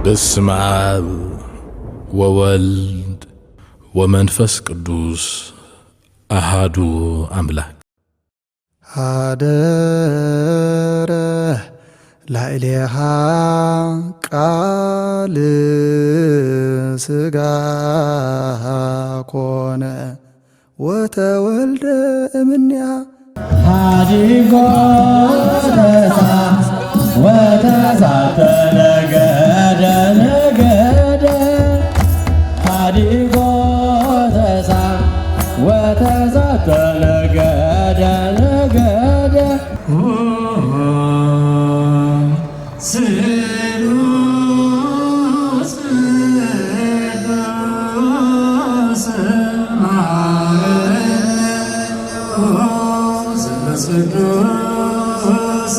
በስመ አብ ወወልድ ወመንፈስ ቅዱስ አሃዱ አምላክ። አደረ ላዕሌሃ ቃል ሥጋ ኮነ ወተወልደ እምኔሃ ሀዲጎ ተሳ ወተሳተ ነገደ ነገደ ሀዲጎ ተሳ ወተሳተ ነገደ ነገደ ስሉስ ቅዱስ ቅዱስ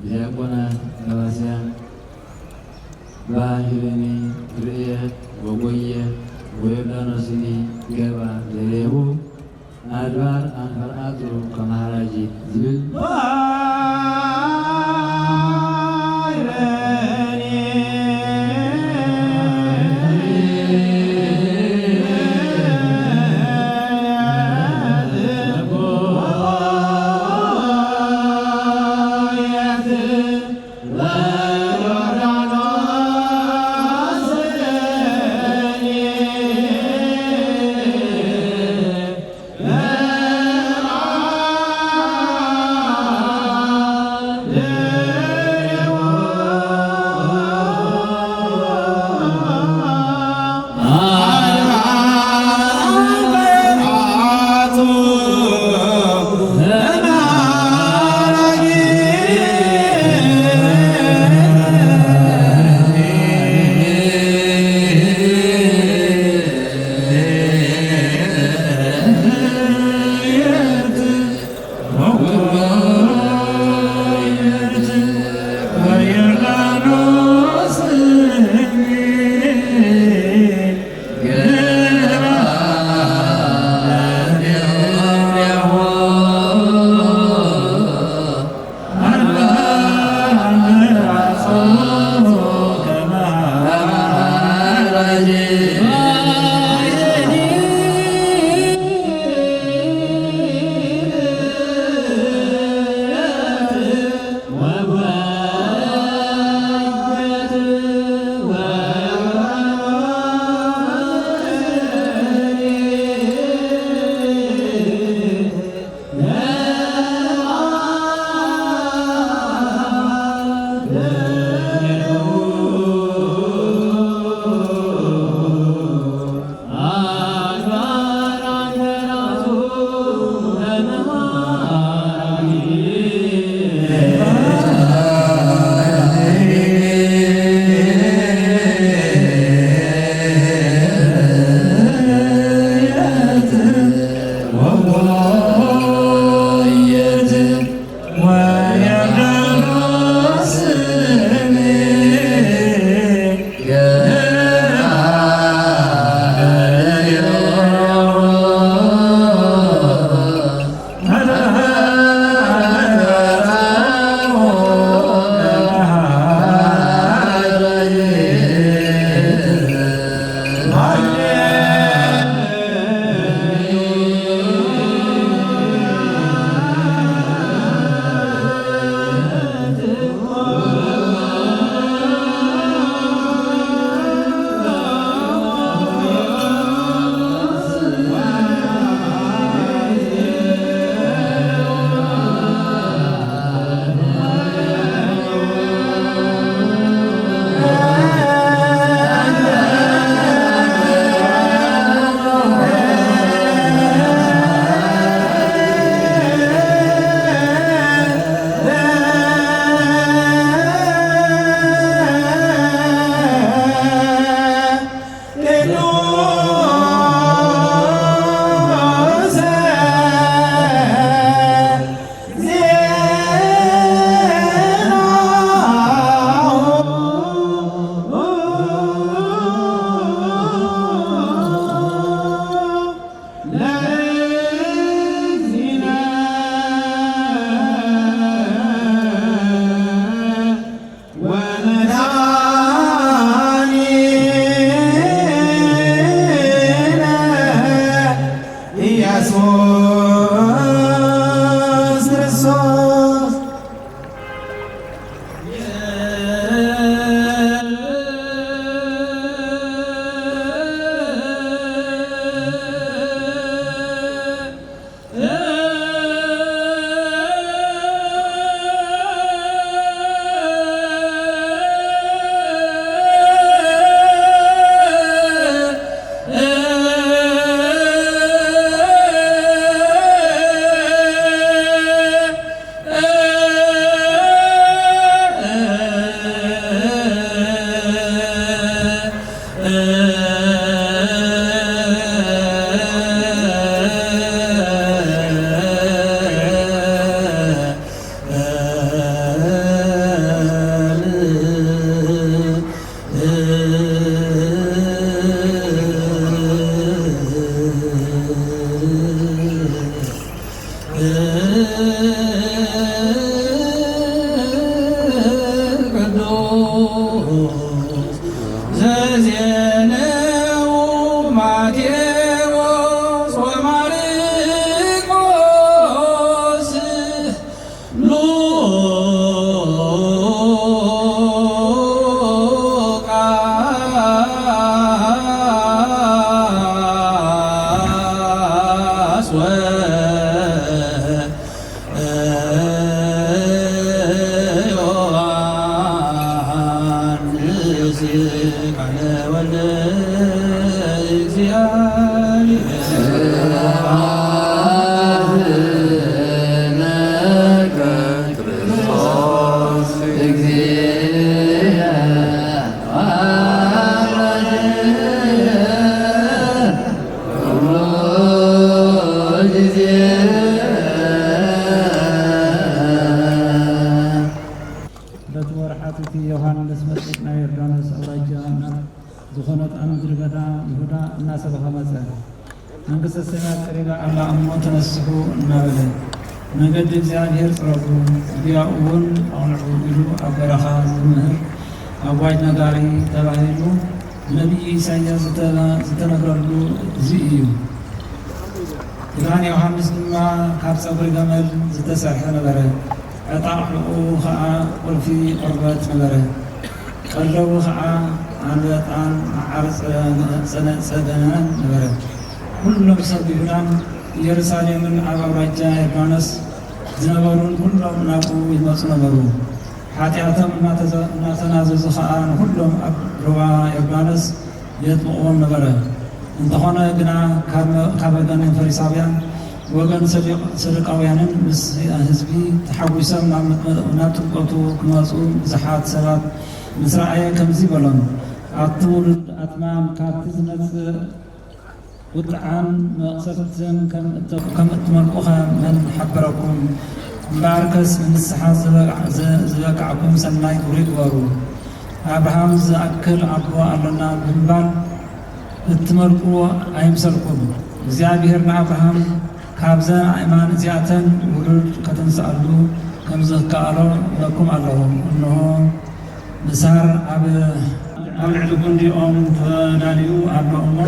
ዲያቆናት ነባስያን ባህርኒ ርእየት ወጎየ ወዮርዳኖስኒ ገባ ዘሌሁ አድባር አንፈርአቱ ከመሃራጂ ዝብል ክርስቶስ ዮሐንስ መጥምቅ ዮርዳኖስ አውራጃ ዝኾነት ምድረ በዳ ይሁዳ እናሰብኻ መፀ መንግሥተ ሰማያት ቀሪባ ኣላ እሞ ተነስሑ እናበለ መንገዲ እግዚአብሔር ፅረጉ እዚኣ እውን ኣቕንዑ ኢሉ ኣብ በረኻ ዝምህር ኣዋጅ ነጋሪ ተባሂሉ ነቢይ ኢሳይያስ ዝተነገረሉ እዚ እዩ። ክዳን ዮሐንስ ድማ ካብ ፀጉሪ ገመል ዝተሰርሐ ነበረ። ዕጣቕኡ ከዓ ቁልፊ ቆርበት ነበረ። ቀለቡ ከዓ አንበጣን ዓርፀ ፀነፀደናን ነበረ። ሁሉም ሰብ ይሁዳን ኢየሩሳሌምን ኣብ ኣውራጃ ዮርዳኖስ ዝነበሩን ሁሎም ናብኡ ይመፁ ነበሩ። ኃጢአቶም እናተናዘዙ ከዓ ንኩሎም ኣብ ሩባ ዮርዳኖስ የጥምቅዎም ነበረ። እንተኾነ ግና ካብ ወገን ፈሪሳውያን ወገን ሰዱቃውያንን ምስ ህዝቢ ተሓዊሶም ናብ ጥምቀቱ ክመፁ ብዙሓት ሰባት ምስ ረኣየ ከምዚ በሎም፣ ኣብቲ ውሉድ ኣትማም ካብቲ ዝመፅእ ውጥዓን መቕሰፍትን ከም እትመልቁኸ መን ሓበረኩም? እምበኣርከስ ንንስሓ ዝበቃዕኩም ሰናይ ግብሪ ግበሩ። ኣብርሃም ዝኣክል ኣቦ ኣለና ብምባል እትመልቁ ኣይምሰልኩም። እግዚአብሔር ንኣብርሃም ካብዘን ኣእማን እዚኣተን ውሉድ ከተንስኣሉ ከም ዝከኣሎ ለኩም ኣለኹ። እንሆ ምሳር ኣብ ልዕሊ ጉንዲኦም ተዳልዩ ኣሎ እሞ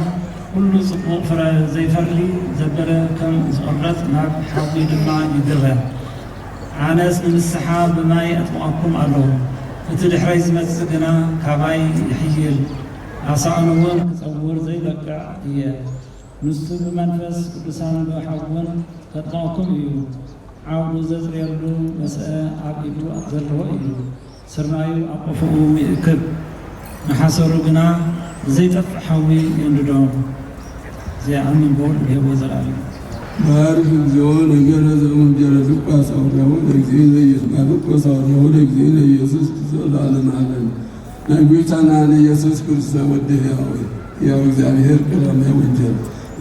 ኩሉ ጽቡቕ ፍረ ዘይፈሪ ዘበለ ከም ዝቕረጽ ናብ ሓዊ ድማ ይድረ። ኣነስ ንንስሓ ብማይ ኣጥምቐኩም ኣለኹ። እቲ ድሕረይ ዝመጽእ ግና ካባይ ይሕይል፣ ኣሳእኑ እውን ክጸውር ዘይበቅዕ እየ። ንሱ ብመንፈስ ቅዱሳን ብሓውን ከጥምቐኩም እዩ። ዓውዱ ዘጽርየሉ መስአ ኣብ ኢዱ ዘለዎ እዩ። ስርናዩ ኣብ ቆፍኡ ይእክብ፣ ንሓሰሩ ግና ዘይጠፍእ ሓዊ ይንድዶ። እዚኣምን ቦል ይህቦ ዘላለም ባርክ እግዚኦ ነገረ ዘእንጀረ ሉቃስ አውራሁ ለእግዚእነ ኢየሱስ ማርቆስ አውራሁ ለእግዚእነ ኢየሱስ ክርስቶስ ለዓለመ ዓለም። ናይ ጎይታና ንኢየሱስ ክርስቶስ ወዲ ሕያው እግዚአብሔር ቀዳማይ ወንጀል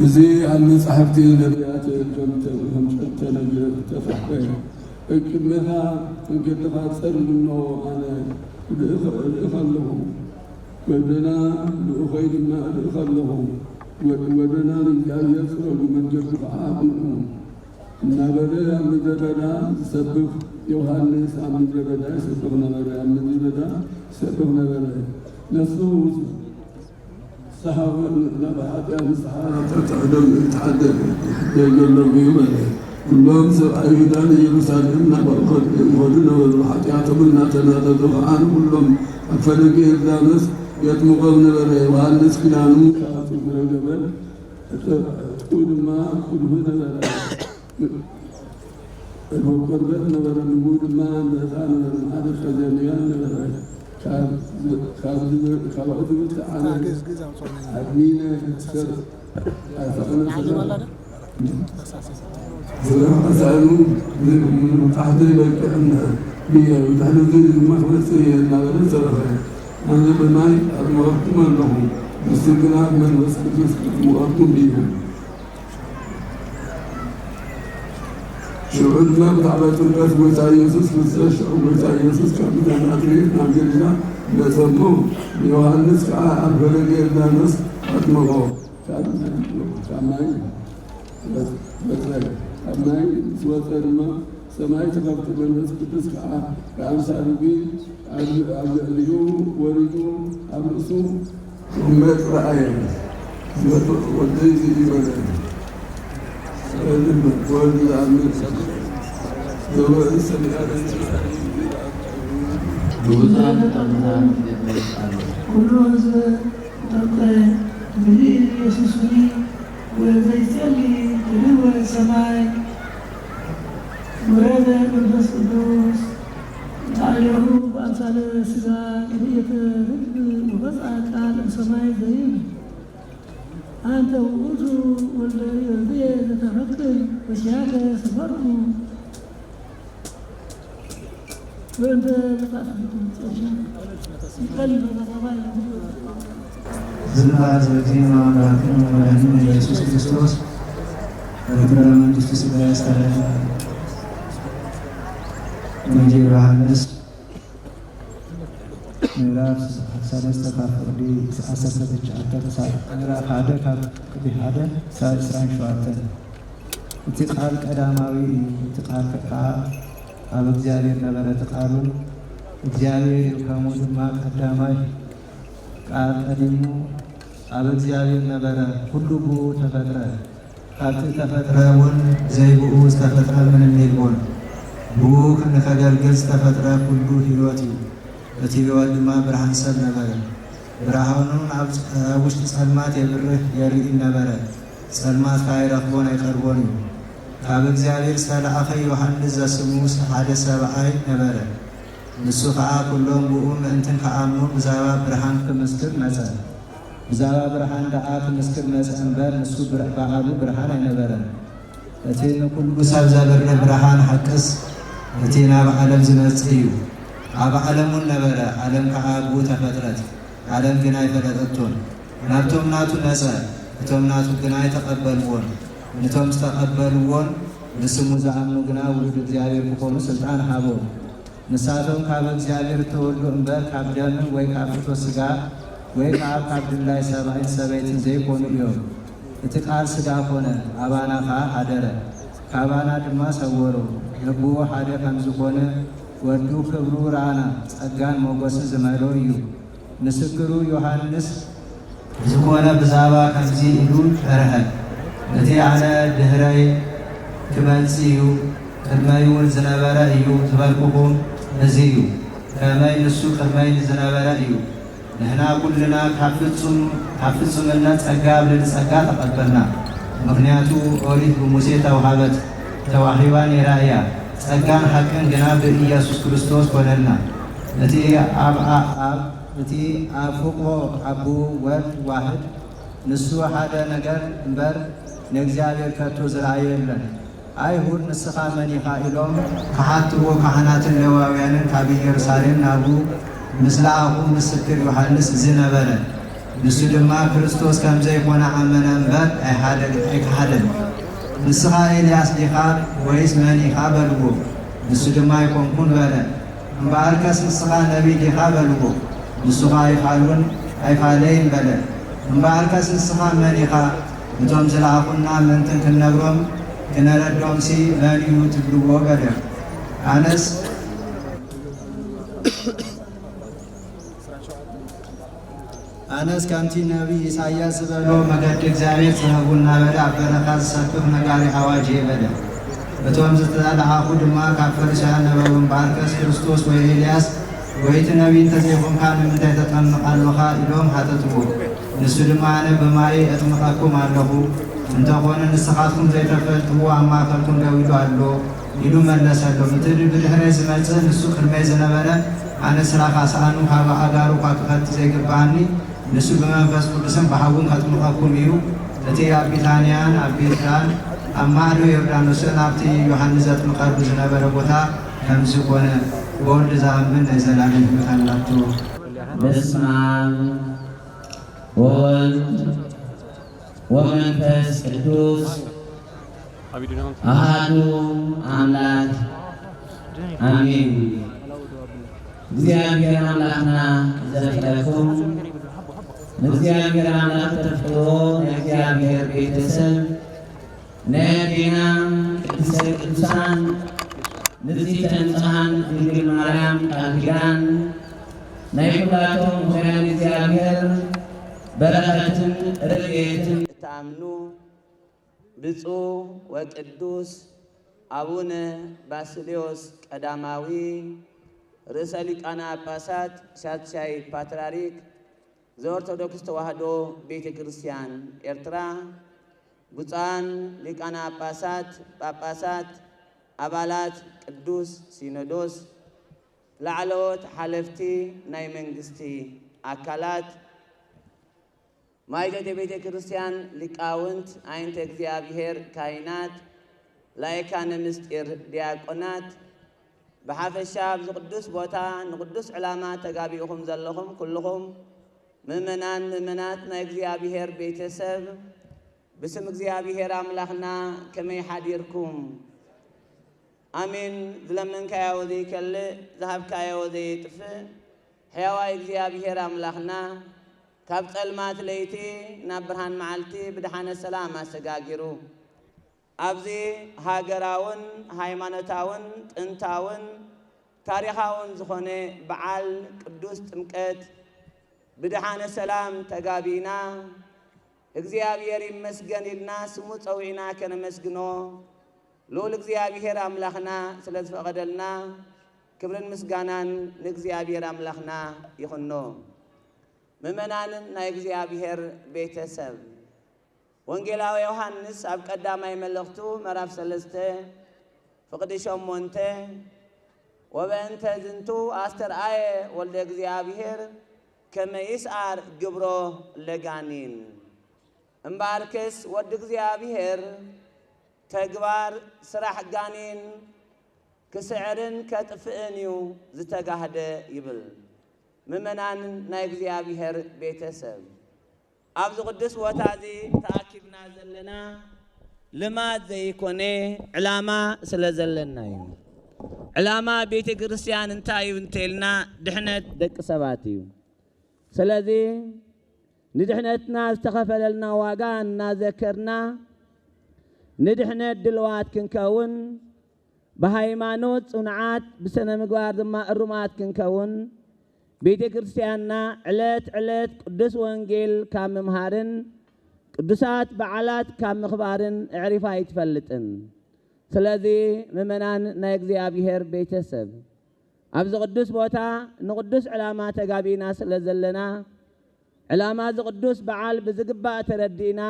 እዚ ኣብ መጻሕፍቲ ነቢያት ተጻሕፈ እቅድሜኻ እንገድኻ ጸርምኖ ኣነ ልእኽ ኣለኹ፣ ወደና ልኡኸይ ድማ ልእኽ ኣለኹ። ወደና ለእግዚአብሔር ጽረሉ መንገዱ ከዓ ኣቕንዑ እናበለ ኣብ ምድረ በዳ ዝሰብኽ ዮሐንስ ኣብ ምድረ በዳ ይሰብኽ ነበረ። ኣብ ምድረ በዳ ይሰብኽ ነበረ። ነሱ صحابة نبعات الصحابة تتعلم يتحدث يقلب يبنى كلهم سبعيدان يرسالهم نبرخد يقولون والحتيات منا تنادى عن كلهم أفلقي الدامس يتمقون بري وعنس كلانهم كاتب من الجبل تقول ما كل هنا المقربات نبرا نقول ما نزعنا من هذا الخزانيان نبرا خاوة تعالى عدمينا كتسر فأسألوا من تحت لك أن هي وتحدث المخلصية النغرة سرخة أنا بناي المغطم لهم باستقناع من وسكت مغطم بهم شعور ما بتعبت الناس ويسا يسوس مستشعر ويسا يسوس كابتن أدريس نعجلنا نسموه يوحنس كعا أبغلق الناس أتمغوه كاماي كاماي سوى ما سماي تغفت بالناس كتس كعام سألوكي أبغلقوا ورقوا أبرسوا ومات رأيه وديزي إيمانه كل هذا تبقى بدين يسوسني وزيتلي تلوى السماء مراد النفس القدوس تعالوا بأمثال السجاء هدية رب وبسعة قال السماء زين أنت وأوتو والذي تتفكر وشياك سفرهم وأنت قلب ዝናት በዜና አምላክን ወላጅን ኢየሱስ ክርስቶስ በክብረ መንግሥቱ ሥጋ ያስተላልፍ ወንጌል ዮሐንስ ምዕራፍ 3 ካፍቅዲ 19 ምዕራፍ 1 ካፍቅዲ 1 ሳይስራን ሸዋተን እቲ ቃል ቀዳማዊ እቲ ቃል ከዓ ኣብ እግዚአብሔር ነበረ ቃሉን እግዚአብሔር ከሙ ድማ ቀዳማይ ቃል ቀዲሙ ኣብ እግዚአብሔር ነበረ ሁሉ ብኡ ተፈጥረ ካብቲ ተፈጥረ እውን ዘይብኡ ዝተፈጥረ ምንም የልቦን ብኡ ንኸገልግል ዝተፈጥረ ኩሉ ህይወት እዩ እቲ ህይወት ድማ ብርሃን ሰብ ነበረ ብርሃኑን ኣብ ውሽጢ ጸልማት የብርህ የርኢ ነበረ ጸልማት ካይረኽቦን ኣይቀርቦን እዩ ካብ እግዚአብሔር ዝተለኣኸ ዮሐንስ ዘስሙ ሓደ ሰብኣይ ነበረ ንሱ ከዓ ኩሎም ብኡ ምእንትን ከኣምኑ ብዛባ ብርሃን ክምስክር መፀ ብዛባ ብርሃን ደኣ ክምስክር መፀ እምበር ንሱ በዓሉ ብርሃን ኣይነበረን እቲ ንኩሉ ሰብ ዘብርህ ብርሃን ሓቅስ እቲ ናብ ዓለም ዝመጽእ እዩ ኣብ ዓለሙን ነበረ ዓለም ከዓ ብኡ ተፈጥረት ዓለም ግን ኣይፈለጠቶን ናብቶም ናቱ ነፀ እቶም ናቱ ግን ኣይተቐበልዎን ነቶም ዝተቐበልዎን ንስሙ ዝኣምኑ ግና ውሉድ እግዚአብሔር ክኾኑ ስልጣን ሃቦም ንሳቶም ካብ እግዚአብሔር ተወልዱ እምበር ካብ ደምን ወይ ካብ ፍትወት ሥጋ ወይ ካብ ድላይ ሰብኣይን ሰበይትን ዘይኮኑ እዮም እቲ ቃል ሥጋ ኮነ ኣባና ከዓ ሓደረ ካባና ድማ ሰወሩ ልብዎ ሓደ ከም ዝኾነ ወዱ ክብሩ ረአና ጸጋን ሞገስን ዝመልኦ እዩ ምስክሩ ዮሐንስ ዝኾነ ብዛባ ከምዚ ኢሉ ተርሀ እቲ ኣነ ድህረይ ክመጽእ እዩ ቅድመይ እውን ዝነበረ እዩ ዝበልኩኹም እዚ እዩ ከመይ ንሱ ቅድመይ ዝነበረ እዩ ንሕና ኩልና ካብ ፍጹምነት ጸጋ ብልዕሊ ጸጋ ተቐበልና ምክንያቱ ኦሪት ብሙሴ ተዋሂባ ነይራ እያ ጸጋን ሓቅን ግና ብኢየሱስ ክርስቶስ ኮነልና እቲ ኣብ ፍቅሮ ኣቡ ወልድ ዋሕድ ንሱ ሓደ ነገር እምበር ንእግዚአብሔር ከቶ ዝረአየ የለን አይሁድ ንስኻ መን ኢኻ ኢሎም ከሓትዎ ካህናትን ሌዋውያንን ካብ ኢየሩሳሌም ናብኡ ምስ ለኣኹ ምስክር ዮሐንስ እዚ ነበረ ንሱ ድማ ክርስቶስ ከም ዘይኮነ ኣመነ እምበር ኣይከሓደን ንስኻ ኤልያስ ዲኻ ወይስ መን ኢኻ በልዎ ንሱ ድማ ኣይኮንኩን በለ እምበኣርከስ ንስኻ ነቢይ ዲኻ በልዎ ንሱ ኸ ኣይፋለይን በለ እምበኣርከስ ንስኻ መን ኢኻ እቶም ዝለኣኹና ምንትን ክንነግሮም ክነረዶም ሲ መን እዩ ትብልዎ በለ አነስ ከምቲ ነቢይ ኢሳያስ በሎ መገድ እግዚአብሔር ጽሕቡና በዳ አበረኻ ዝሰብኽ ነጋሪ አዋጅ የበለ እቶም ዝተላልዓኹ ድማ ካብ ፈሪሳውያን ነበሩን ባርከስ ክርስቶስ ወይ ኤልያስ ወይቲ ነቢይ እንተዘይኮንካ ንምንታይ ተጠምቃለኻ ኢሎም ሓተትዎ። ንሱ ድማ ኣነ ብማይ ኣጥምቐኩም ኣለኹ እንተኾነ ንስኻትኩም ዘይተፈልጥዎ ኣማኸልኩም ደው ኢሉ ኣሎ ኢሉ መለሰሎም። እቲ ብድሕረይ ዝመጽእ ንሱ ቅድመይ ዝነበረ ኣነ ስራኻ ሰኣኑ ካብ ኣጋሩ ኳክኸቲ ዘይግባአኒ ንሱ ብመንፈስ ቅዱስን ብሓውን ከጥምቐኩም እዩ። እቲ ኣብ ቢታንያን ኣብ ቤትዳን ኣብ ማዕዶ ዮርዳኖስን ኣብቲ ዮሃንስ ዘጥምቐሉ ዝነበረ ቦታ ከምዚ ኮነ። በወልድ ዝኣምን ናይ ዘላለም ሕይወት ኣላቸው። በስመ አብ ወወልድ ወመንፈስ ቅዱስ አሐዱ አምላክ አሜን። እግዚአብሔር አምላክና ዘፍጥረኩም እግዚአብሔር አምላክ ተፍጥሮ እግዚአብሔር ቤተሰብ ነቢና ቅድስተ ቅዱሳን ንጽሕተ ንጹሐን ድንግል ማርያም ቃል ኪዳን ናይ ኩላቶም ምኽንያት እግዚአብሔር በረከትን ረድኤትን ታምኑ ብፁዕ ወቅዱስ አቡነ ባስልዮስ ቀዳማዊ ርእሰ ሊቃነ ጳጳሳት ሻድሻይ ፓትርያርክ ዘኦርቶዶክስ ተዋሕዶ ቤተ ክርስቲያን ኤርትራ፣ ብፁዓን ሊቃነ ጳጳሳት፣ አባላት ቅዱስ ሲኖዶስ፣ ላዕለዎት ሓለፍቲ ናይ መንግስቲ አካላት፣ ማይተተ ቤተ ክርስቲያን ሊቃውንት፣ ዓይነተ እግዚአብሔር ካህናት፣ ላይካነ ምስጢር ዲያቆናት፣ ብሓፈሻ ኣብዚ ቅዱስ ቦታ ንቅዱስ ዕላማ ተጋቢኡኹም ዘለኹም ኩልኹም ምእመናት ናይ እግዚአብሔር ቤተሰብ ብስም እግዚአብሔር አምላኽና ከመይ ሓዲርኩም? አሜን። ዝለመንካዮ ዘይከልእ ዝሃብካዮ ዘይጥፍእ ሕያዋይ እግዚአብሔር አምላኽና ካብ ጸልማት ለይቲ ናብ ብርሃን መዓልቲ ብድሓነ ሰላም አሰጋጊሩ ኣብዚ ሃገራውን ሃይማኖታውን ጥንታውን ታሪኻውን ዝኾነ በዓል ቅዱስ ጥምቀት ብድሓነ ሰላም ተጋቢና እግዚአብሔር ይመስገን ኢልና ስሙ ፀዊዕና ከነመስግኖ ልዑል እግዚአብሔር አምላኽና ስለ ዝፈቐደልና ክብርን ምስጋናን ንእግዚአብሔር አምላኽና ይኹኖ። ምእመናንን ናይ እግዚአብሔር ቤተሰብ ወንጌላዊ ዮሐንስ ኣብ ቀዳማይ መልእኽቱ ምዕራፍ 3 ፍቕዲ 8 ወበእንተ ዝንቱ አስተርአየ ወልደ እግዚአብሔር ከመ ይስዓር ግብሮ ለጋኒን እምበኣርከስ ወዲ እግዚአብሔር ተግባር ስራሕ ጋኒን ክስዕርን ከጥፍእን እዩ ዝተጋህደ ይብል። ምእመናን ናይ እግዚአብሔር ቤተሰብ ኣብዚ ቅዱስ ቦታ እዚ ተኣኪብና ዘለና ልማድ ዘይኮነ ዕላማ ስለ ዘለና እዩ። ዕላማ ቤተ ክርስቲያን እንታይ እዩ እንተኢልና ድሕነት ደቂ ሰባት እዩ። ስለዚ ንድሕነትና ዝተኸፈለልና ዋጋ እናዘከርና ንድሕነት ድልዋት ክንከውን ብሃይማኖት ጽኑዓት ብስነ ምግባር ድማ እሩማት ክንከውን ቤተ ክርስቲያንና ዕለት ቅዱስ ወንጌል ካብ ምምሃርን ቅዱሳት በዓላት ካብ ምኽባርን ዕሪፋ ኣይትፈልጥን። ስለዚ ምእመናን ናይ እግዚአብሔር ቤተሰብ ኣብዚ ቅዱስ ቦታ ንቅዱስ ዕላማ ተጋቢና ስለ ዘለና ዕላማ ዝቅዱስ በዓል ብዝግባእ ተረዲእና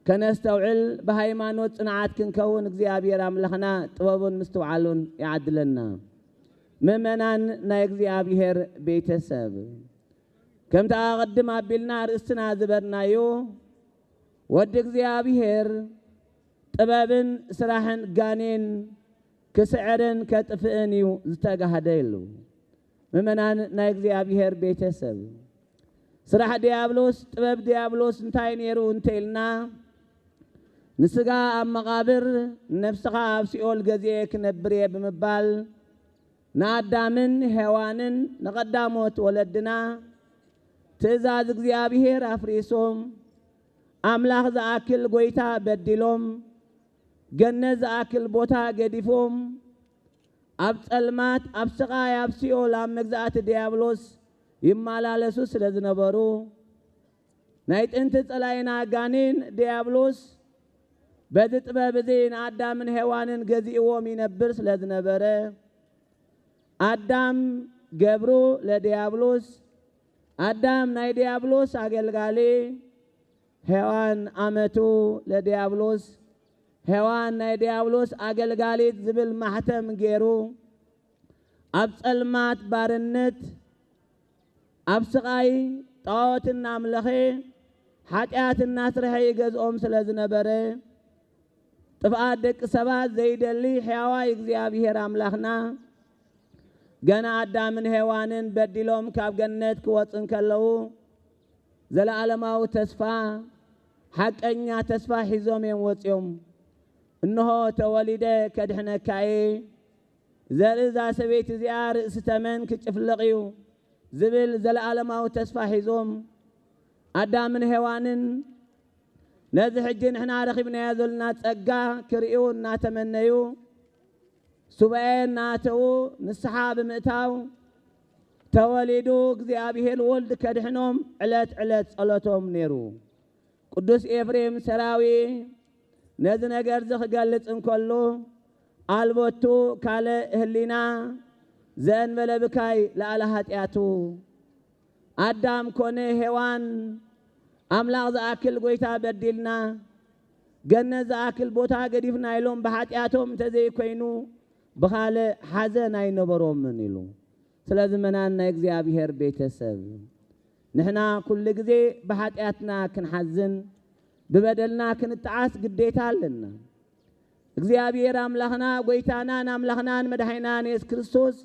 ከነስተውዕል ብሃይማኖት ጽንዓት ክንከውን እግዚአብሔር አምላኽና ጥበቡን ምስትውዓሉን ይዓድለና። ምእመናን ናይ እግዚአብሔር ቤተሰብ ከምቲ ቅድም ኣቢልና ርእስትና ዝበርናዮ ወዲ እግዚአብሔር ጥበብን ስራሕን ጋኔን ክስዕርን ከጥፍእን እዩ ዝተጋህደ ኢሉ። ምእመናን ናይ እግዚአብሔር ቤተሰብ ስራሕ ዲያብሎስ ጥበብ ዲያብሎስ እንታይ ነይሩ እንተኢልና ንስጋ ኣብ መቃብር ነፍስኻ ኣብ ሲኦል ገዚአ ክነብር እየ ብምባል ንኣዳምን ሔዋንን ንቐዳሞት ወለድና ትእዛዝ እግዚአብሔር ኣፍሪሶም ኣምላኽ ዝኣክል ጎይታ በዲሎም ገነት ዝኣክል ቦታ ገዲፎም ኣብ ጸልማት ኣብ ስቃይ ኣብ ሲኦል ኣብ መግዛእቲ ዲያብሎስ ይማላለሱ ስለዝነበሩ ናይ ጥንቲ ጸላይና ጋኔን ዲያብሎስ በዚ ጥበብ እዚ ንአዳምን ሔዋንን ገዚእዎም ይነብር ስለዝነበረ አዳም ገብሩ ለዲያብሎስ አዳም ናይ ዲያብሎስ አገልጋሊ ሔዋን አመቱ ለዲያብሎስ ሔዋን ናይ ዲያብሎስ አገልጋሊት ዝብል ማህተም ገይሩ ኣብ ጸልማት ባርነት ኣብ ስቃይ ጣዖት እናምለኸ ኃጢአት እናስረሐ ይገዝኦም ስለዝነበረ ጥፍአት ደቂ ሰባት ዘይደሊ ሕያዋይ እግዚአብሔር አምላኽና ገና አዳምን ሔዋንን በዲሎም ካብ ገነት ክወፅን ከለው ዘለዓለማዊ ተስፋ ሐቀኛ ተስፋ ሒዞም እዮም ወፅዮም እንሆ ተወሊደ ከድሕነካዬ ዘርእዛ ሰበይቲ እዚኣ ርእሲ ተመን ክጭፍልቕ እዩ ዝብል ዘለዓለማዊ ተስፋ ሒዞም አዳምን ሔዋንን ነዚ ሕጂ ንሕና ረኺብናዮ ዘለና ጸጋ ክርእዩ እናተመነዩ ሱባኤ እናተዉ ንስሓ ብምእታው ተወሊዱ እግዚአብሔር ወልድ ከድሕኖም ዕለት ዕለት ጸሎቶም ነይሩ። ቅዱስ ኤፍሬም ሰራዊ ነዚ ነገር ዝኽገልጽ እንከሎ አልቦቱ ካለ ህሊና ዘእንበለ ብካይ ለዓለ ኃጢአቱ አዳም ኮነ ሔዋን አምላኽ ዝኣክል ጎይታ በዲልና ገነት ዝኣክል ቦታ ገዲፍና ኢሎም ብኃጢአቶም እንተዘይኮይኑ ብኻለ ሓዘን ኣይነበሮምን ኢሉ። ስለዚ መናን ናይ እግዚአብሔር ቤተሰብ ንሕና ኩሉ ጊዜ ብኃጢአትና ክንሓዝን ብበደልና ክንጠዓስ ግዴታ ኣለና። እግዚአብሔር አምላኽና ጎይታናን አምላኽናን መድኃኒናን ኢየሱስ ክርስቶስ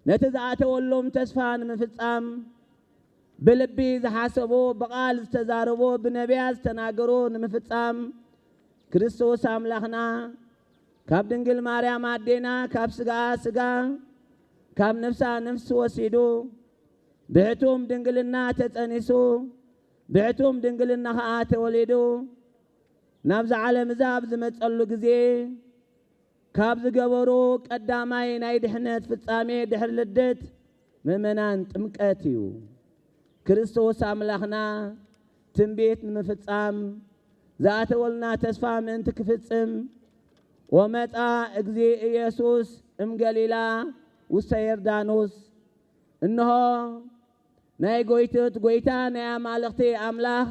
ነቲ ዝኣተወሎም ተስፋ ንምፍጻም ብልቢ ዝሓሰቦ ብቃል ዝተዛረቦ ብነቢያት ዝተናገሮ ንምፍጻም ክርስቶስ አምላኽና ካብ ድንግል ማርያም አዴና ካብ ስጋ ስጋ ካብ ነፍሳ ነፍስ ወሲዱ ብሕቱም ድንግልና ተጸኒሱ ብሕቱም ድንግልና ኸዓ ተወሊዱ ናብ ዓለም እዛ ኣብ ዝመጸሉ ጊዜ ካብ ዝገበሩ ቀዳማይ ናይ ድሕነት ፍጻሜ ድሕሪ ልደት ምእመናን ጥምቀት እዩ። ክርስቶስ አምላኽና ትንቢት ንምፍጻም ዝኣተወልና ተስፋ ምእንቲ ክፍጽም ወመጻ እግዚ ኢየሱስ እምገሊላ ውስተ ዮርዳኖስ እንሆ ናይ ጎይትት ጎይታ ናይ አማልኽቲ አምላኽ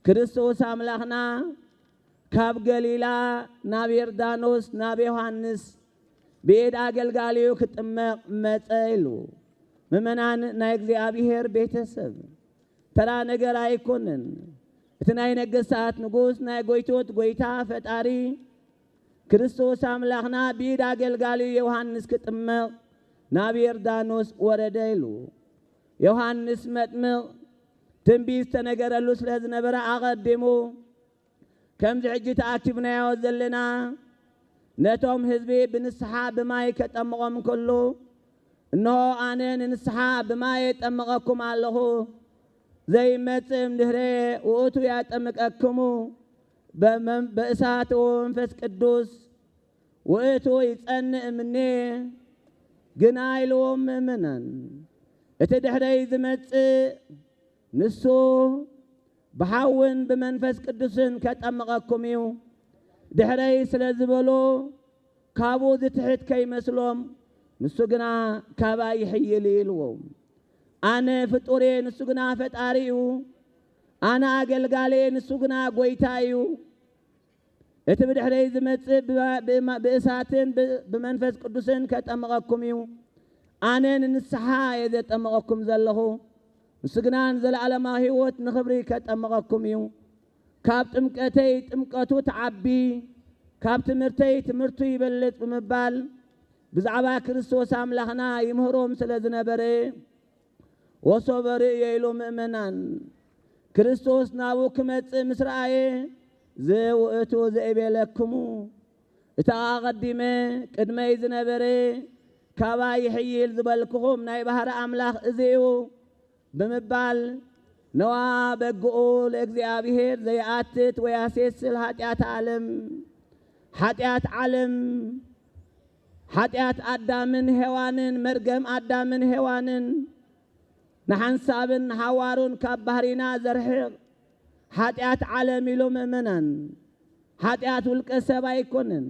ክርስቶስ አምላኽና ካብ ገሊላ ናብ ዮርዳኖስ ናብ ዮሐንስ ብኢድ አገልጋሊዩ ክጥመቕ መጸ ኢሉ። ምእመናን ናይ እግዚአብሔር ቤተሰብ ተራ ነገር ኣይኮንን። እቲ ናይ ነገሥታት ንጉሥ ናይ ጎይቶት ጎይታ ፈጣሪ ክርስቶስ አምላኽና ብኢድ አገልጋሊዩ ዮሐንስ ክጥመቕ ናብ ዮርዳኖስ ወረደ ኢሉ። ዮሐንስ መጥምቕ ትንቢት ዝተነገረሉ ስለ ዝነበረ አቐዲሙ ከምዚ ሕጂ ተኣኪብናዮ ዘለና ነቶም ህዝቢ ብንስሓ ብማይ ከጠምቖም ከሎ እንሆ ኣነ ንንስሓ ብማይ የጠምቐኩም ኣለኹ ዘይመጽእ እምድህረ ውእቱ ያጠምቀክሙ በእሳት ወመንፈስ ቅዱስ ውእቱ ይጸንዕ እምኔ ግና ኢልዎም ምእመናን እቲ ድሕረይ ዝመጽእ ንሱ ብሓውን ብመንፈስ ቅዱስን ከጠምቐኩም እዩ ድሕረይ ስለ ዝበሎ ካብኡ ዝትሕት ከይመስሎም ንሱ ግና ካባይ ይሕይል ኢልዎም። አነ ፍጡሬ ንሱ ግና ፈጣሪ እዩ አነ አገልጋሌ ንሱ ግና ጎይታ እዩ እቲ ብድሕረይ ዝመጽእ ብእሳትን ብመንፈስ ቅዱስን ከጠምቐኩም እዩ አነ ንንስሓ እየ ዘጠምቐኩም ዘለኹ ንሱ ግና ዘለዓለማዊ ሕይወት ንኽብሪ ከጠምቐኩም እዩ። ካብ ጥምቀተይ ጥምቀቱ ተዓቢ ካብ ትምህርተይ ትምህርቱ ይበልጥ ብምባል ብዛዕባ ክርስቶስ አምላኽና ይምህሮም ስለ ዝነበረ ወሶበሪ የኢሉ ምእመናን ክርስቶስ ናብኡ ክመጽእ ምስ ረአየ ዘውእቱ ዘእቤለክሙ እታ ኣቐዲመ ቅድመይ ዝነበረ ካባይ ይሕይል ዝበልክኹም ናይ ባህሪ አምላኽ እዚኡ ብምባል ነዋ በግኡ ለእግዚአብሔር ዘይኣትት ወያሴስል ኃጢአት ዓለም ኃጢአት አዳምን ሔዋንን መርገም አዳምን ሔዋንን ንሓንሳብን ሓዋሩን ካብ ባህሪና ዘርሕቕ ኃጢአት ዓለም ኢሉ ምእመናን ኃጢአት ውልቀ ሰብ ኣይኮነን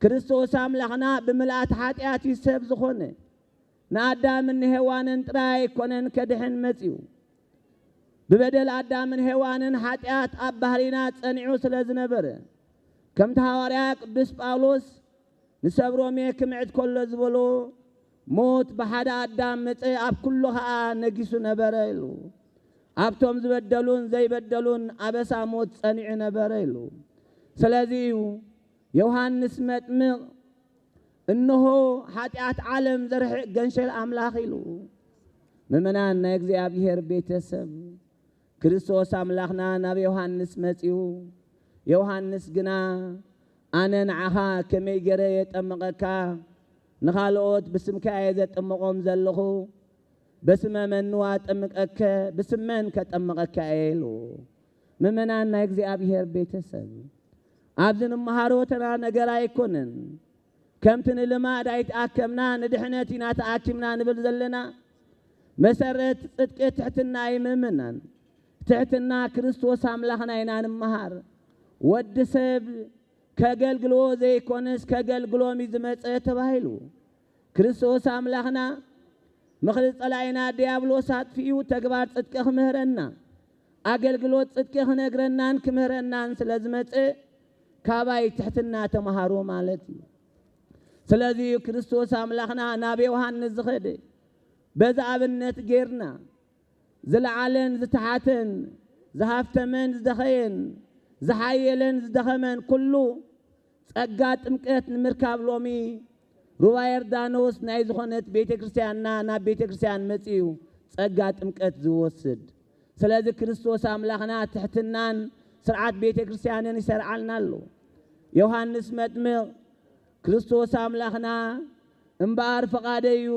ክርስቶስ አምላኽና ብምልአት ኃጢአት ይሰብ ዝኾነ ንአዳምን ሔዋንን ጥራይ ኣይኮነን ከድሕን መጺኡ ببدل آدم هوانن حتيات أبهرنا تصنعو سلازنبر كم تهاريا قدس باولوس نسبرو ميكم عد كل زبلو موت بحد آدم متى أب كلها نجسو نبريلو أبتم زبدلون زي بدلون أبسا موت تصنع نبريلو سلازيو يوحنس متمغ إنه حتيات عالم زرح جنشل أملاخيلو ممنان نجزي أبيهر بيتسب ክርስቶስ አምላኽና ናብ ዮሐንስ መጺኡ ዮሐንስ ግና ኣነ ንዓኻ ከመይ ገረ የጠመቐካ ንኻልኦት ብስምካ የዘጠመቖም ዘለኹ በስመ መንዋ ጠምቀከ ብስመን ከጠመቐካ ኢሉ ምእመናን ናይ እግዚአብሔር ቤተሰብ ኣብዚ ንመሃሮተና ነገር ኣይኮነን ከምቲ ንልማድ ኣይተኣከምና ንድሕነት ኢና ተኣኪምና ንብል ዘለና መሰረት ጽድቂ ትሕትና ይምእመናን تحتنا كريستوس أملاخنا ينان مهار ود سب كجلجلو زي كونس كجلجلو ميزمت تباهلو كريستوس أملاخنا مخلص علينا ديابلوس هات فيو تجبار صدق مهرنا أجلجلو صدق نجرنا كمهرنا سلازمت كاباي تحتنا تمهارو مالتي سلازي كريستوس أملاخنا نبي يوحنس زخده بزعبنت غيرنا زلعلن زتحاتن زهافتمن زدخين زحايلن زدخمن كله ጸጋት ጥምቀት ንምርካብ ሎሚ ሩባ ዮርዳኖስ ናይ ዝኾነት ቤተ ክርስቲያንና ናብ ቤተ ክርስቲያን መጺኡ ጸጋት ጥምቀት ዝወስድ ስለዚህ ክርስቶስ አምላኽና ትሕትናን ስርዓት ቤተ ክርስቲያንን ይሰርዓልናሉ ዮሐንስ መጥምቅ ክርስቶስ አምላኽና እምባር ፈቃደዩ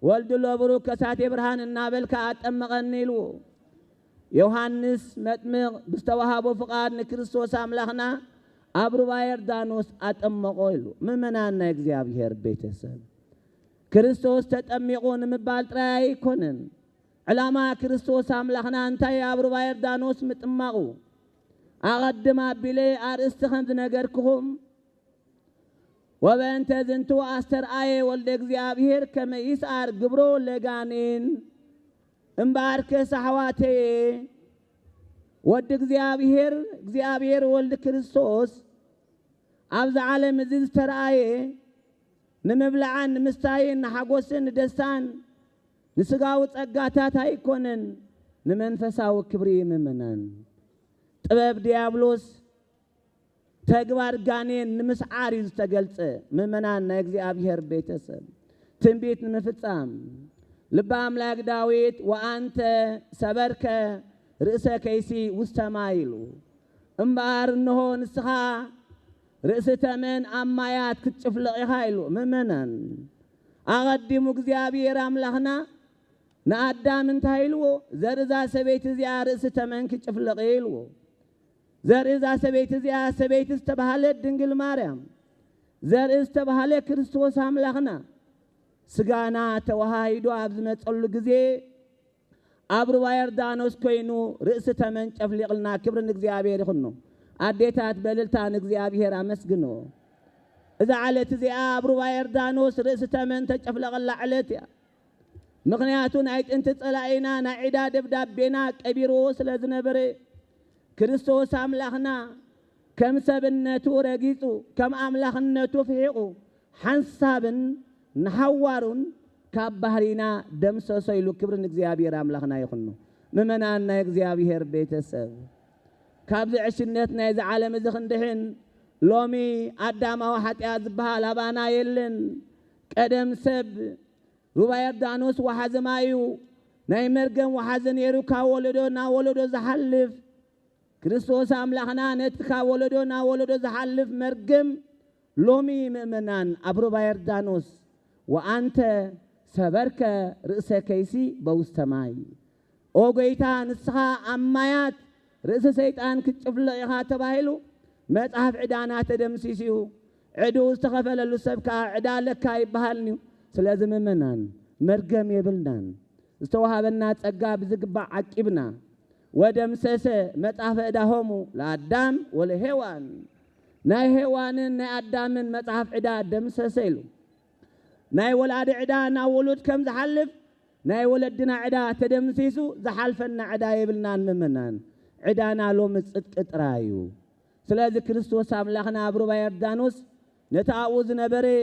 ወልድ ለብሩክ ከሳቴ ብርሃን እና በልካ አጠመቀን ይሉ ዮሐንስ መጥምቅ ብስተዋሃቦ ፍቃድ ንክርስቶስ አምላኽና ኣብ ሩባ ዮርዳኖስ አጠመቆ ይሉ ምእመናን ናይ እግዚአብሔር ቤተሰብ ክርስቶስ ተጠሚቆ ንምባል ጥራይ ኣይኮነን ዕላማ ክርስቶስ አምላኽና እንታይ ኣብ ሩባ ዮርዳኖስ ምጥማቁ ኣቀድማ ቢለ አርእስቲ ከም ዝነገርክኹም وبنت زنتو أستر آية ولد እግዚአብሔር كما يسعر قبرو لغانين امبارك صحواتي ولد እግዚአብሔር ولد كريستوس أبز عالم زيز ترآية نمبلعان نمستاين نحقوسن دستان نسقاو تقاتات هايكونن نمنفساو كبري ممنان طبب ديابلوس ተግባር ጋኔን ንምስዓር ይስተገልጸ ምእመናን ናይ እግዚአብሔር ቤተሰብ ትንቢት ንምፍጻም ልበ አምላክ ዳዊት ወአንተ ሰበርከ ርእሰ ከይሲ ውስተ ማይ ኢሉ እምበኣር እንሆ ንስኻ ርእሲ ተመን ኣብ ማያት ክትጭፍልቕ ኢኻ ኢሉ ምእመናን ኣቐዲሙ እግዚአብሔር አምላኽና ንኣዳም እንታይ ኢልዎ ዘርእዛ ሰበይቲ እዚኣ ርእሲ ተመን ክትጭፍልቕ ኢልዎ ዘርእዛ ሰበይቲ እዚኣ ሰበይቲ ዝተባህለት ድንግል ማርያም ዘርኢ ዝተባህለ ክርስቶስ አምላኽና ስጋና ተዋሃይዶ ኣብ ዝመጸሉ ግዜ ኣብ ሩባ ዮርዳኖስ ኮይኑ ርእሲ ተመን ጨፍሊቕልና ክብሪ ንእግዚአብሔር ይኹኑ ኣዴታት በልልታ ንእግዚአብሔር ኣመስግኖ እዛ ዓለት እዚኣ ኣብ ሩባ ዮርዳኖስ ርእሲ ተመን ተጨፍለቐላ ዓለት እያ ምክንያቱ ናይ ጥንቲ ጸላኢና ናይ ዒዳ ደብዳቤና ቀቢርዎ ስለ ዝነበረ ክርስቶስ አምላኽና ከም ሰብነቱ ረጊጹ ከም አምላኽነቱ ፍሒቁ ሓንሳብን ንሓዋሩን ካብ ባህሪና ደምሰሶ ኢሉ ክብሪ ንእግዚአብሔር አምላኽና ይኹኑ ምእመናን ናይ እግዚአብሔር ቤተሰብ ካብዚ ዕሽነት ናይ ዝዓለም እዚ ክንድሕን ሎሚ ኣዳማዊ ኃጢአት ዝበሃል ኣባና የለን ቀደም ሰብ ሩባ ዮርዳኖስ ወሓዚ ማዩ ናይ መርገም ወሓዚ ነይሩ ካብ ወለዶ ናብ ወለዶ ዝሓልፍ ክርስቶስ አምላኽና ነቲ ካብ ወለዶ ናብ ወለዶ ዝሓልፍ መርገም ሎሚ ምእመናን ኣብ ሩባ ዮርዳኖስ ወአንተ ሰበርከ ርእሰ ከይሲ በውስተ ማይ ኦ ጌታ ንስኻ ኣብ ማያት ርእሲ ሰይጣን ክትጭፍልቕ ኢኻ ተባሂሉ መጽሓፍ ዕዳና ተደምሲስዩ عدو استخفل اللسبك عدالك يبهالني سلازم منان مرقم يبلنان استوهابنا تقاب زقبع عكبنا ودمسسه مطاف اداهمو لادام ولهيوان ناي هيوانن ناي ادامن مطاف عدا دمسسيلو ناي ولاد عدا نا ولود كم زحلف ناي ولدنا عدا تدمسيسو زحلفنا عدا يبلنان ممنان عدانا لوم صدق طرايو سلاذ كريستوس املاخنا ابرو بايردانوس نتاوز نبري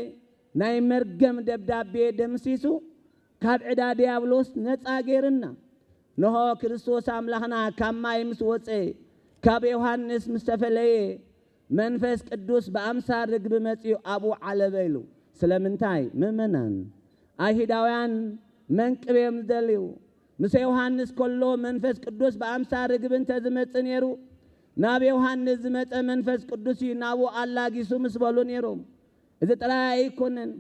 ناي مرقم دبدابي دمسيسو كاب عدا ديابلوس نصا غيرنا نهو كريستوس املاخنا كما يمسوصي كاب يوحنس مستفلي منفس قدوس بامثال رغب مصيو ابو علبيلو سلامنتاي ممنان ايهداوያን መንቅቤም ዘልዩ ምስ ዮሐንስ ኮሎ መንፈስ ቅዱስ በአምሳል ርግብን ተዝመጽ ነሩ ናብ ዮሐንስ ዝመጸ መንፈስ ቅዱስ ናቡ አላጊሱ ምስበሉ ነሩ እዚ ጥራይ ኮነን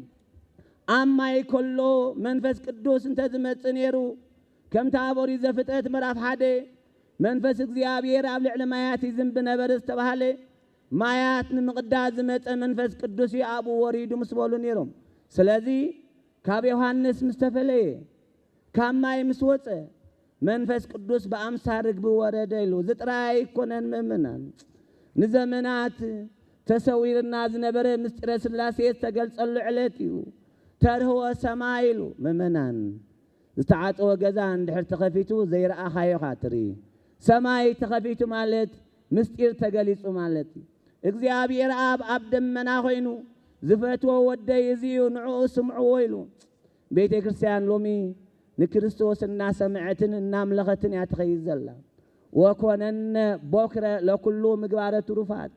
አማይ ኮሎ መንፈስ ቅዱስ ተዝመጽ ነሩ ከም ታቦሪ ዘፍጥረት ምዕራፍ 1 መንፈስ እግዚአብሔር ኣብ ልዕሊ ማያት ይዝንብ ነበር ዝተባሃለ ማያት ንምቅዳስ ዝመጸ መንፈስ ቅዱስ አቡ ወሪዱ ምስበሉ ነሩ ስለዚ ካብ ዮሐንስ ምስተፈለየ ካማይ ምስወጸ መንፈስ ቅዱስ በአምሳል ርግብ ወረደ ይሉ ዝጥራይ ኮነን መምናን ንዘመናት ተሰዊርና ዝነበረ ምስጢረ ስላሴ ተገልጸሉ ዕለት እዩ ተርህወ ሰማይ ይሉ መምናን ዝተዓጽወ ገዛ እንድሕር ተኸፊቱ ዘይረአኻዮ ኻትሪ ሰማይ ተኸፊቱ ማለት ምስጢር ተገሊጹ ማለት እግዚአብሔር አብ ደመና ኮይኑ ዝፈትዎ ወደይ እዚዩ ንዑ ስምዑ ይሉ ቤተ ክርስቲያን ሎሚ ንክርስቶስ እና ሰምዕትን እና ምለኸትን ያተኸይዘላ ወኮነነ ቦክረ ለኩሉ ምግባረ ትሩፋት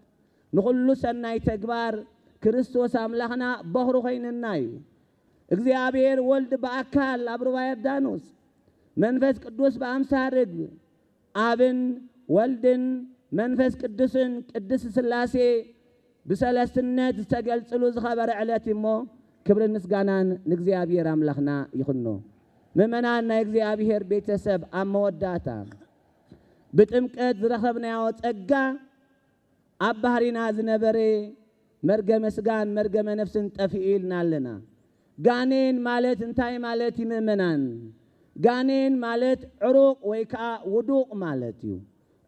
ንኩሉ ሰናይ ተግባር ክርስቶስ አምላኽና በኽሩ ኾይንና እዩ እግዚአብሔር ወልድ በአካል አብሮ ባይርዳኖስ መንፈስ ቅዱስ በአምሳል ርግብ አብን ወልድን መንፈስ ቅዱስን ቅድስ ስላሴ بسلاسنة تستقلصلو زخبر علاتي مو كبر مسغانان نغزيابير املاخنا يخنو ممنان نغزيابير بيتسب اموداتا بتمقت زرخبنا ياو ጸጋ አባህሪና ዝነበረ መርገመ ስጋን መርገመ ነፍስን ጠፊኢልናልና ጋኔን ማለት እንታይ ማለት ይመመናን ጋኔን ማለት ዕሩቅ ወይካ ውዱቅ ማለት እዩ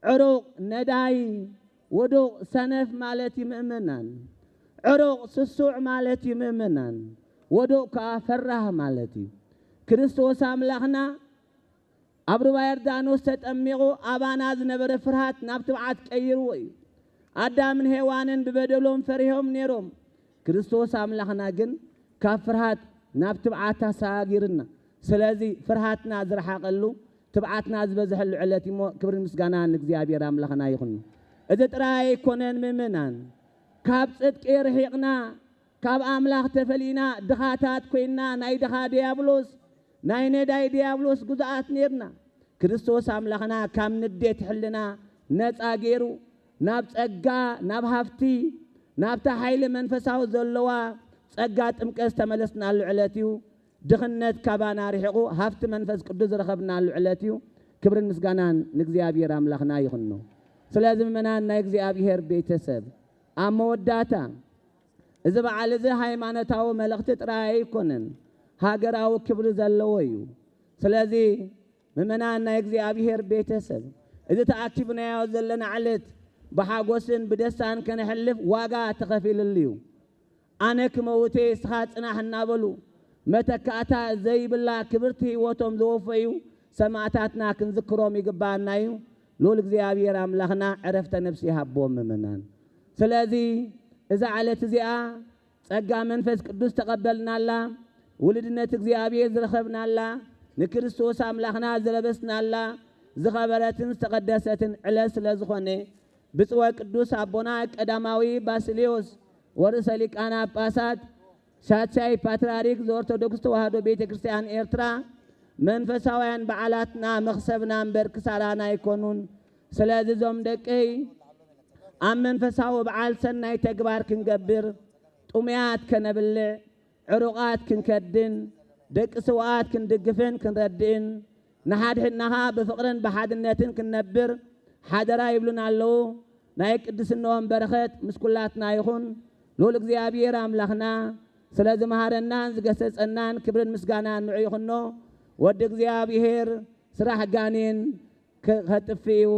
ዕሩቅ ነዳይ ودو سنف مالتي مؤمنان عروق سسوع مالتي مؤمنان ودو كافره مالتي كريستوس املاخنا ابرو بايردانوس تطميقو ابانا زنبر فرحات نابتبعات قيرو ادمن هيوانن ببدلهم فريهم نيروم كريستوس املاخنا جن كافرحات نابتبعات ساغيرنا سلازي فرحاتنا زرحاقلو تبعاتنا زبزحلو علتي مو كبر مسغانان እግዚአብሔር املاخنا يخنو إذا ترى كونن ممنان كاب صدق رحقنا كاب أملاخ تفلينا دخاتات كوينا ناي دخا ديابلوس ناي نداي ديابلوس قزعات نيرنا كريستوس أملاخنا كام نديت حلنا نت آغيرو ناب تأقا ناب هفتي ناب تحيل منفساو زلوا تأقا تمكس تملسنا العلاتيو دخنت كابانا رحقو هفت منفس قدوز رخبنا العلاتيو كبر المسقانان نقزيابير أملاخنا يخنو سلازم منان نايغزيابير بيتسب اموداتا اذا بعل ذي ሃይማኖታው መልእክት ጥራይ ይኮነን ሃገራው ክብር ዘለወዩ ስለዚህ መመናን ናይግዚአብሔር ቤተሰብ እذا ተአክብና ያው ዘለና ዓለት በሐጎስን በደስታን ከነሐልፍ ዋጋ ተኸፊልልዩ አነክ መውቴ ስኻጽናህና በሉ መተካታ ዘይብላ ክብርቲ ወቶም ዘወፈዩ ሰማዕታትና ክንዝክሮም ይግባናዩ لول እግዚአብሔር አምላኽና ዕረፍተ ነፍስ ይሃቦም መመናን ስለዚህ እዛ ዓለት እዚኣ ጸጋ መንፈስ ቅዱስ ተቀበልናላ ውልድነት እግዚአብሔር ዝረኸብናላ ንክርስቶስ አምላኽና ዝለበስናላ ዝኸበረትን ተቀደሰትን ዕለት ስለዝኾነ ብጽወ ቅዱስ አቦና ቀዳማዊ ባስልዮስ ወርሰ ሊቃነ ጳጳሳት ሻቻይ ፓትርያርክ ዘኦርቶዶክስ ተዋሕዶ ቤተክርስቲያን ኤርትራ መንፈሳውያን በዓላትና መኽሰብና በርክሳራና ይኮኑን ስለዚህ ዞም ደቀይ አም መንፈሳው በዓል ሰናይ ተግባር ክንገብር ጡሚያት ከነብልዕ ዕሩቃት ክንከድን ደቅ ሰዋት ክንድግፍን ክንረድን ንሓድሕናኻ ብፍቅርን በሓድነትን ክንነብር ሓደራ ይብሉና ኣለዉ ናይ ቅድስናዎም በረኸት ምስኩላትና ይኹን ልዑል እግዚአብሔር አምላኽና ስለ ዝመሃረናን ዝገሰጸናን ክብርን ምስጋናን ንዑ ይኹኖ ወዲ እግዚአብሔር ስራሕ ጋኔን ከጥፊኡ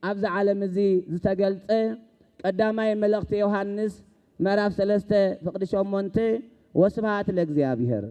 ኣብዚ ዓለም እዚ ዝተገልጸ ቀዳማይ መልእኽቲ ዮሐንስ ምዕራፍ 3 ፍቕዲ 8 ወስብሐት ለእግዚአብሔር